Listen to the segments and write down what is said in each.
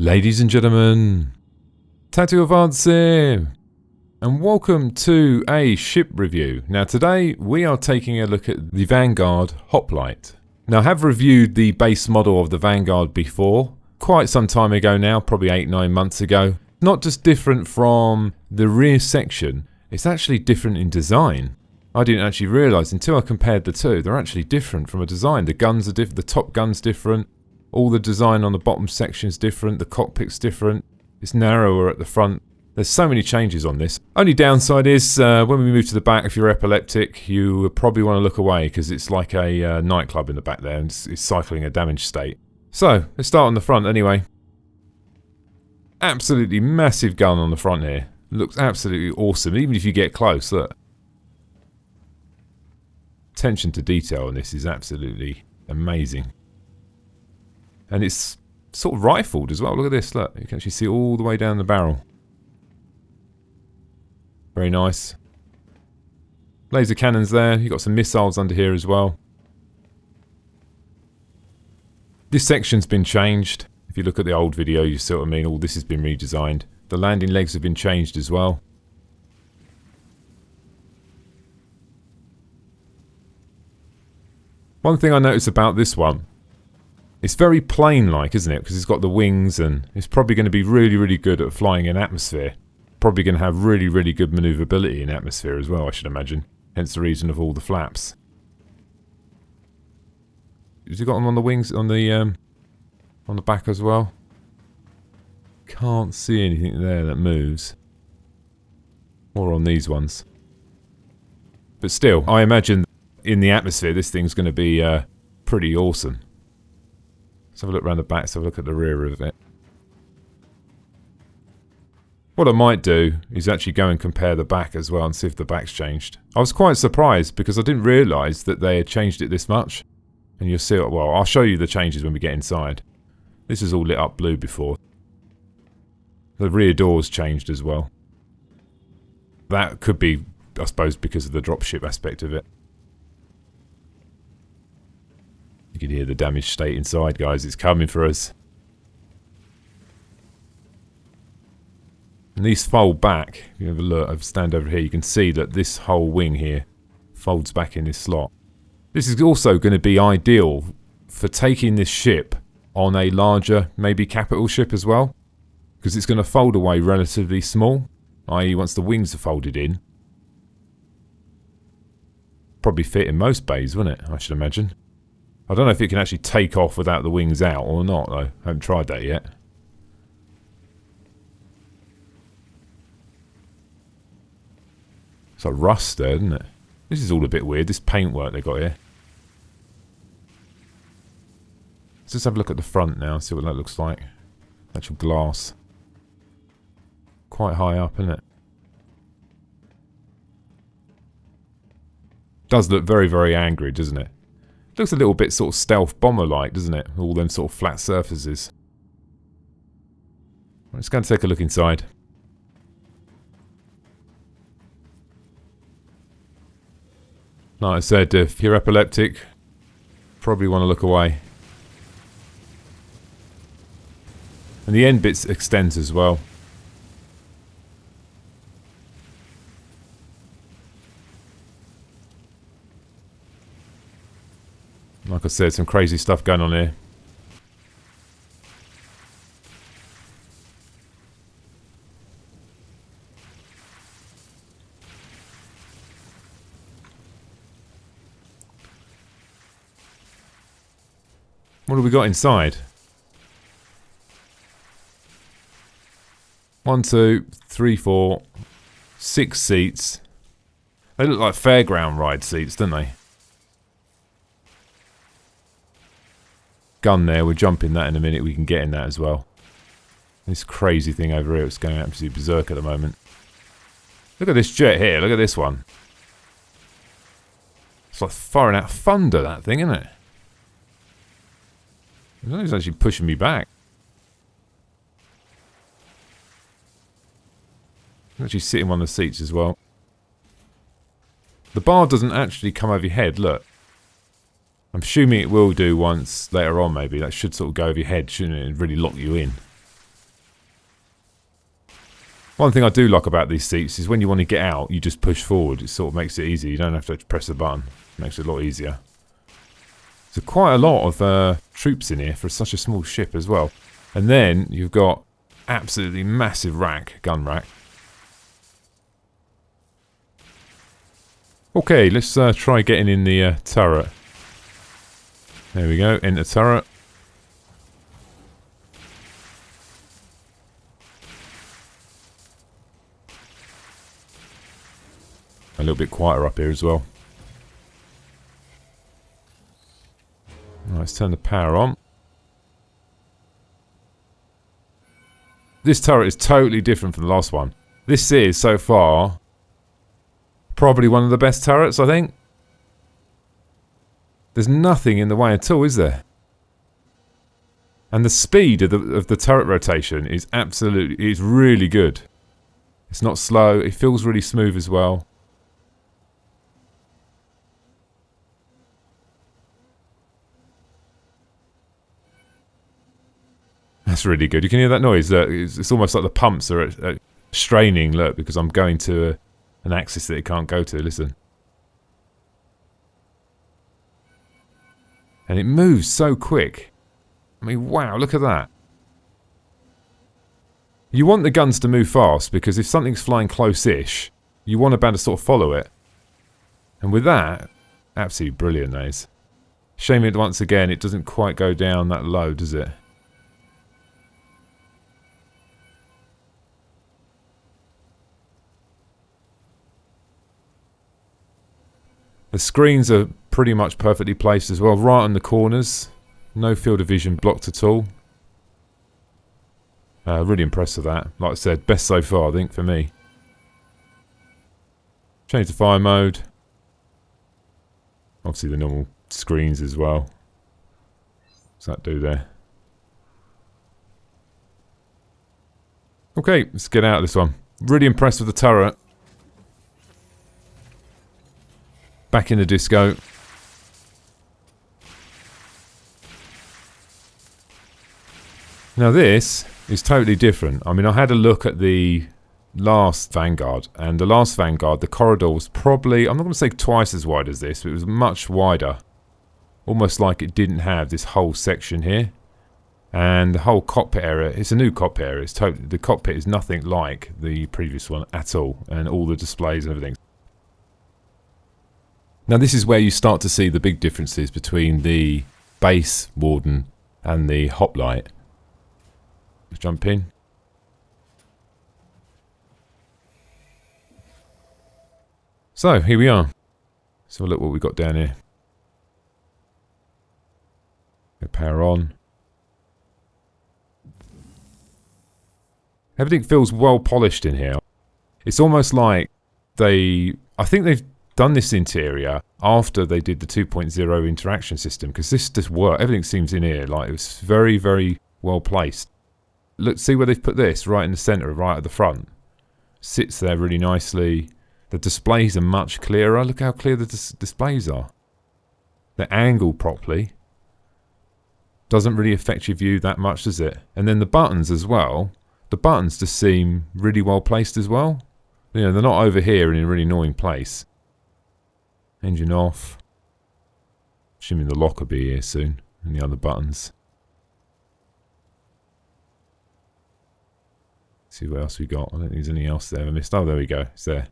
Ladies and gentlemen, Tattoo Avanti, and welcome to a ship review. Now today we are taking a look at the Vanguard Hoplite. Now I have reviewed the base model of the Vanguard before, quite some time ago now, probably 8-9 months ago. Not just different from the rear section, it's actually different in design. I didn't actually realise until I compared the two, they're actually different from a design. The guns are different, the top gun's different. All the design on the bottom section is different, the cockpit's different, it's narrower at the front. There's so many changes on this. Only downside is, when we move to the back, if you're epileptic, you probably want to look away because it's like a nightclub in the back there and it's cycling a damaged state. So, let's start on the front anyway. Absolutely massive gun on the front here. Looks absolutely awesome, even if you get close, look. Attention to detail on this is absolutely amazing. And it's sort of rifled as well. Look at this, look. You can actually see all the way down the barrel. Very nice. Laser cannons there. You've got some missiles under here as well. This section's been changed. If you look at the old video, you see what I mean. All this has been redesigned. The landing legs have been changed as well. One thing I noticed about this one, it's very plane-like, isn't it? Because it's got the wings and it's probably going to be really, really good at flying in atmosphere. Probably going to have really, really good manoeuvrability in atmosphere as well, I should imagine. Hence the reason of all the flaps. Has he got them on the wings, on the back as well? Can't see anything there that moves. Or on these ones. But still, I imagine in the atmosphere this thing's going to be pretty awesome. Let's have a look around the back, let's have a look at the rear of it. What I might do is actually go and compare the back as well and see if the back's changed. I was quite surprised because I didn't realise that they had changed it this much. And you'll see, well, I'll show you the changes when we get inside. This is all lit up blue before. The rear door's changed as well. That could be, I suppose, because of the dropship aspect of it. You can hear the damaged state inside, guys. It's coming for us. And these fold back. If you have a look, stand over here, you can see that this whole wing here folds back in this slot. This is also going to be ideal for taking this ship on a larger, maybe capital ship as well. Because it's going to fold away relatively small, i.e. once the wings are folded in. Probably fit in most bays, wouldn't it? I should imagine. I don't know if it can actually take off without the wings out or not, though. I haven't tried that yet. It's like rust there, isn't it? This is all a bit weird, this paintwork they got here. Let's just have a look at the front now, see what that looks like. Actual glass. Quite high up, isn't it? Does look very, very angry, doesn't it? Looks a little bit sort of stealth bomber-like, doesn't it? All them sort of flat surfaces. Let's go and take a look inside. Like I said, if you're epileptic, probably want to look away. And the end bits extends as well. Like I said, some crazy stuff going on here. What have we got inside? 1, 2, 3, 4, 6 seats. They look like fairground ride seats, don't they? Gun there, we're jumping that in a minute, we can get in that as well. This crazy thing over here, it's going absolutely berserk at the moment. Look at this jet here, look at this one. It's like firing out thunder, that thing, isn't it? It's actually pushing me back. I'm actually sitting on the seats as well. The bar doesn't actually come over your head, look. I'm assuming it will do once later on, maybe. That should sort of go over your head, shouldn't it? And really lock you in. One thing I do like about these seats is when you want to get out, you just push forward. It sort of makes it easy. You don't have to press the button. It makes it a lot easier. So quite a lot of troops in here for such a small ship as well. And then you've got absolutely massive gun rack. Okay, let's try getting in the turret. There we go, enter turret. A little bit quieter up here as well. Right, let's turn the power on. This turret is totally different from the last one. This is, so far, probably one of the best turrets, I think. There's nothing in the way at all, is there? And the speed of the turret rotation is absolutely, it's really good. It's not slow, it feels really smooth as well. That's really good. You can hear that noise. It's almost like the pumps are straining, look, because I'm going to an axis that it can't go to. Listen. And it moves so quick. I mean, wow, look at that. You want the guns to move fast, because if something's flying close-ish, you want to be able to sort of follow it. And with that, absolutely brilliant, that is. Shame it, once again, it doesn't quite go down that low, does it? The screens are pretty much perfectly placed as well, right on the corners. No field of vision blocked at all. Really impressed with that. Like I said, best so far, I think, for me. Change the fire mode. Obviously the normal screens as well. What's that do there? Okay, let's get out of this one. Really impressed with the turret. Back in the disco. Now this is totally different. I mean, I had a look at the last Vanguard, and the last Vanguard, the corridor was probably, I'm not going to say twice as wide as this, but it was much wider. Almost like it didn't have this whole section here. And the whole cockpit area, it's a new cockpit area. It's totally, the cockpit is nothing like the previous one at all, and all the displays and everything. Now this is where you start to see the big differences between the base Warden and the Hoplite. Let's jump in. So here we are. So look what we've got down here. Power on. Everything feels well polished in here. It's almost like I think they've done this interior after they did the 2.0 interaction system, because this just worked. Everything seems in here like it's very, very well placed. Look, see where they've put this? Right in the centre, right at the front. Sits there really nicely. The displays are much clearer. Look how clear the displays are. They're angled properly. Doesn't really affect your view that much, does it? And then the buttons as well. The buttons just seem really well placed as well. You know, they're not over here in a really annoying place. Engine off. Assuming the lock will be here soon. And the other buttons. See what else we got. I don't think there's anything else there I missed. Oh, there we go. It's there.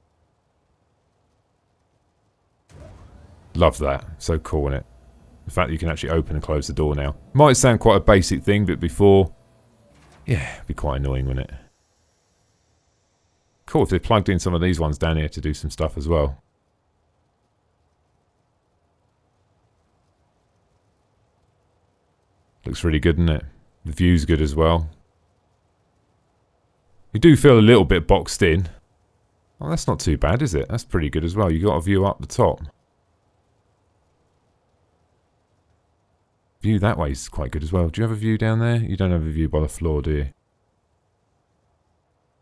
Love that. So cool, isn't it? The fact that you can actually open and close the door now. Might sound quite a basic thing, but before... yeah, it'd be quite annoying, wouldn't it? Cool if they plugged in some of these ones down here to do some stuff as well. Looks really good, doesn't it? The view's good as well. You do feel a little bit boxed in. Oh, that's not too bad, is it? That's pretty good as well. You got a view up the top. View that way is quite good as well. Do you have a view down there? You don't have a view by the floor, do you?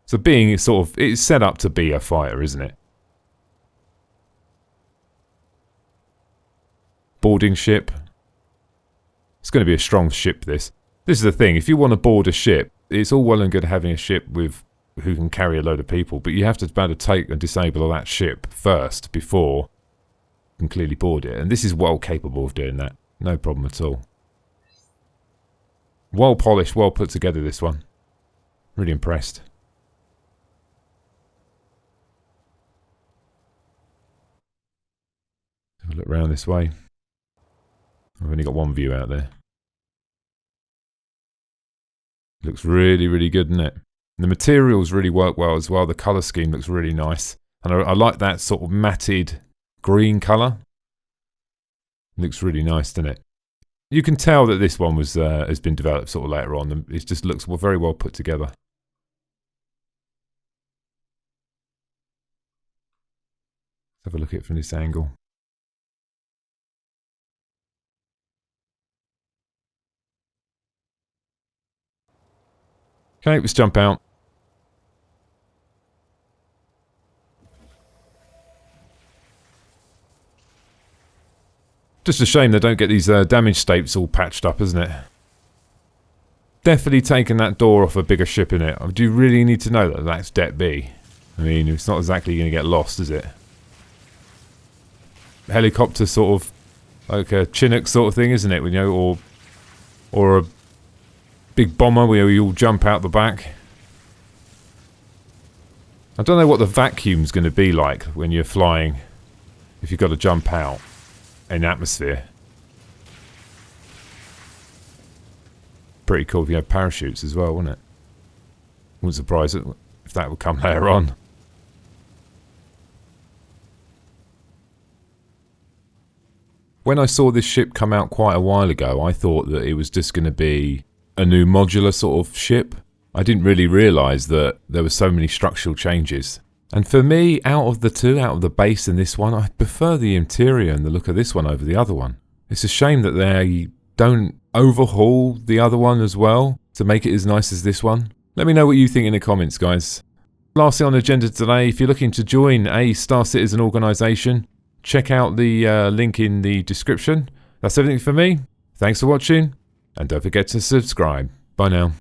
So being sort of, it's set up to be a fighter, isn't it? Boarding ship. It's going to be a strong ship, this. This is the thing. If you want to board a ship, it's all well and good having a ship with who can carry a load of people, but you have to be able to take and disable that ship first before you can clearly board it. And this is well capable of doing that. No problem at all. Well polished, well put together, this one. Really impressed. Have a look round this way. I've only got one view out there. Looks really, really good, doesn't it? The materials really work well as well. The colour scheme looks really nice. And I like that sort of matted green colour. Looks really nice, doesn't it? You can tell that this one was has been developed sort of later on. It just looks very well put together. Let's have a look at it from this angle. Okay, let's jump out. Just a shame they don't get these damage states all patched up, isn't it? Definitely taking that door off a bigger ship in it. Do you really need to know that that's Deck B? I mean, it's not exactly going to get lost, is it? Helicopter sort of, like a Chinook sort of thing, isn't it? You know, or a big bomber where you all jump out the back. I don't know what the vacuum's going to be like when you're flying, if you've got to jump out in atmosphere. Pretty cool if you have parachutes as well, wouldn't it? Wouldn't surprise it if that would come later on. When I saw this ship come out quite a while ago, I thought that it was just going to be a new modular sort of ship. I didn't really realise that there were so many structural changes. And for me, out of the two, out of the base and this one, I prefer the interior and the look of this one over the other one. It's a shame that they don't overhaul the other one as well to make it as nice as this one. Let me know what you think in the comments, guys. Lastly on the agenda today, if you're looking to join a Star Citizen organisation, check out the link in the description. That's everything for me. Thanks for watching, and don't forget to subscribe. Bye now.